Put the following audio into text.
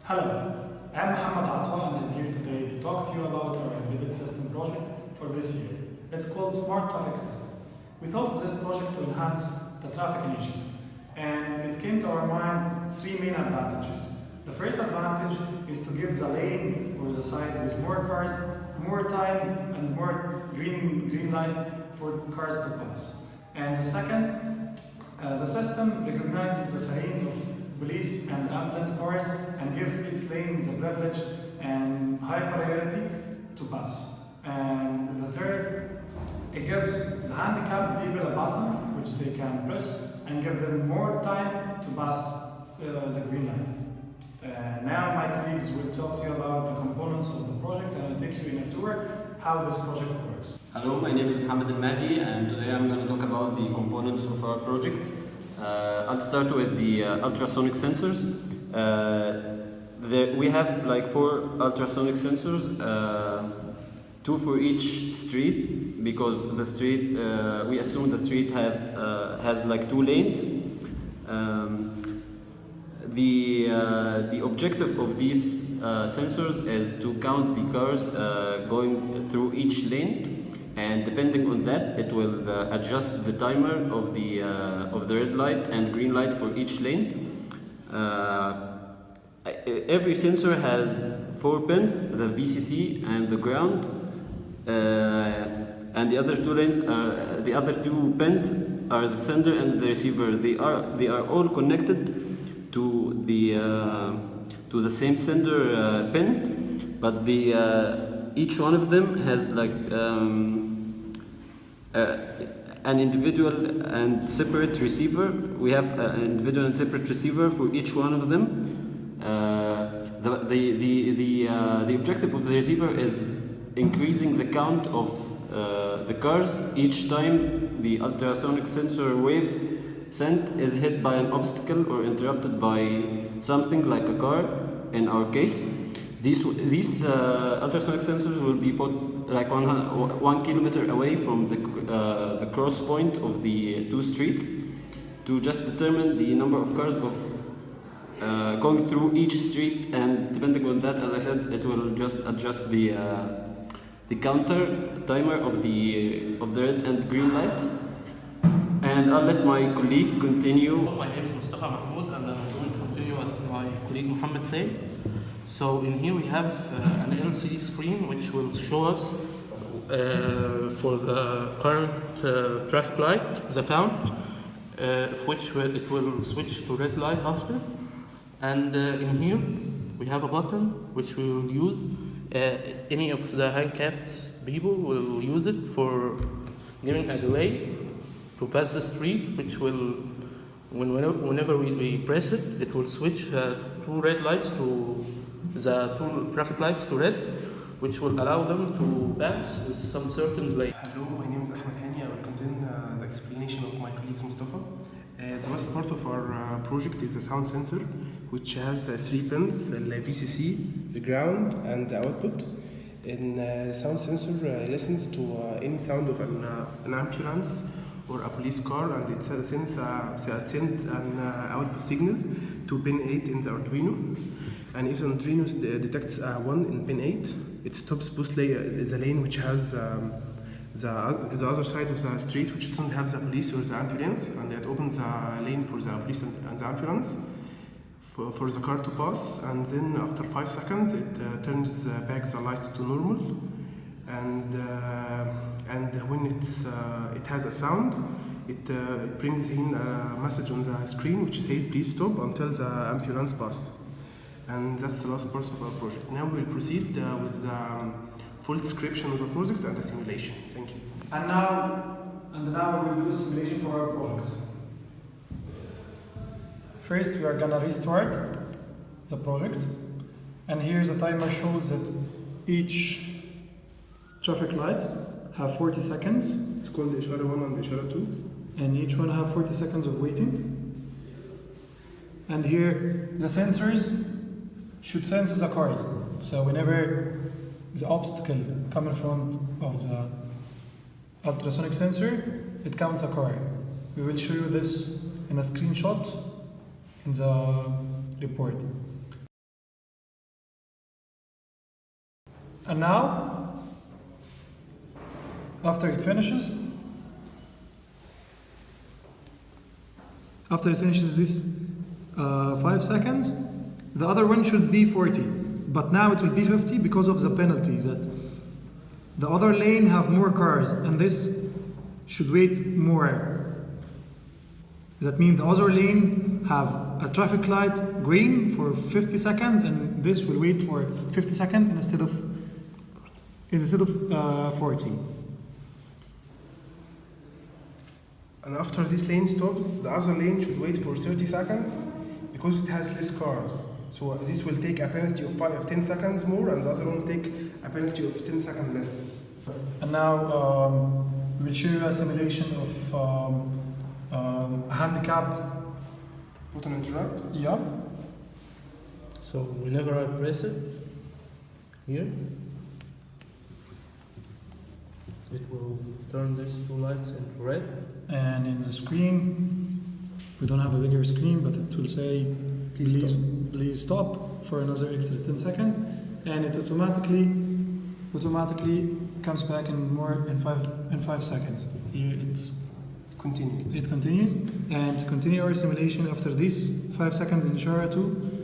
Hello, I'm Mohammed Atwa and I'm here today to talk to you about our embedded system project for this year. It's called Smart Traffic System. We thought of this project to enhance the traffic in Egypt, and it came to our mind three main advantages. The first advantage is to give the lane or the side with more cars more time and more green light for cars to pass. And the second, the system recognizes the sign of police and ambulance cars and give its lane the privilege and high priority to pass. And the third, it gives the handicapped people a button which they can press and give them more time to pass the green light. Now my colleagues will talk to you about the components of the project and I'll take you in a tour how this project works. Hello, my name is Mohammed Al-Mahdi and today I'm going to talk about the components of our project. I'll start with the ultrasonic sensors. We have like 4 ultrasonic sensors, 2 for each street, because the street, we assume the street has like 2 lanes. The objective of these sensors is to count the cars going through each lane, and depending on that, it will adjust the timer of the red light and green light for each lane. Every sensor has 4 pins: the VCC and the ground, and the other 2 lanes, the other 2 pins are the sender and the receiver. They are all connected to the same sender pin, but each one of them has like an individual and separate receiver. We have an individual and separate receiver for each one of them. The objective of the receiver is increasing the count of the cars each time the ultrasonic sensor wave sent is hit by an obstacle or interrupted by something like a car. In our case, these ultrasonic sensors will be put like 1 kilometer away from the cross point of the 2 streets to just determine the number of cars going through each street, and depending on that, as I said, it will just adjust the counter timer of the red and green light. And I'll let my colleague continue. My name is Mustafa Mahmoud and I'm going to continue with my colleague Mohammed Said. So in here we have an LCD screen which will show us for the current traffic light the count, which it will switch to red light after. And in here we have a button which we will use. Any of the handicapped people will use it for giving a delay to pass the street, which will, whenever we press it, it will switch 2 red lights to the 2 traffic lights to red, which will allow them to pass with some certain delay. Hello, my name is Ahmed Hani. I will continue the explanation of my colleague Mustafa. The last part of our project is the sound sensor, which has 3 pins: the VCC, the ground, and the output. And the sound sensor listens to any sound of an ambulance or a police car, and it sends an output signal to pin 8 in the Arduino. And if the Arduino detects 1 in pin 8, it stops both the lane which has the other side of the street, which doesn't have the police or the ambulance, and it opens a lane for the police and the ambulance for the car to pass. And then after 5 seconds, it turns back the lights to normal. And when it has a sound, it brings in a message on the screen which says please stop until the ambulance passes. And that's the last part of our project. Now we'll proceed with the full description of the project and the simulation. Thank you. And now we will do a simulation for our project. First, we are gonna restart the project, and here the timer shows that each traffic light have 40 seconds. It's called the Ishara 1 and the Ishara 2. And each one have 40 seconds of waiting. And here the sensors should sense the cars. So whenever the obstacle comes in front of the ultrasonic sensor, it counts a car. We will show you this in a screenshot in the report. And now, after it finishes this 5 seconds, the other one should be 40, but now it will be 50 because of the penalty that the other lane have more cars and this should wait more. That means the other lane have a traffic light green for 50 seconds and this will wait for 50 seconds instead of 40. And after this lane stops, the other lane should wait for 30 seconds because it has less cars. So this will take a penalty of 10 seconds more, and the other one will take a penalty of 10 seconds less. And now we'll show you a simulation of a handicapped. Button interrupt. Yeah. So whenever I press it, here, it will turn these two lights into red. And in the screen, we don't have a bigger screen, but it will say, please stop for another extra 10 seconds. And it automatically comes back in 5 seconds. Here it continues. And to continue our simulation after these 5 seconds in Ishara 2,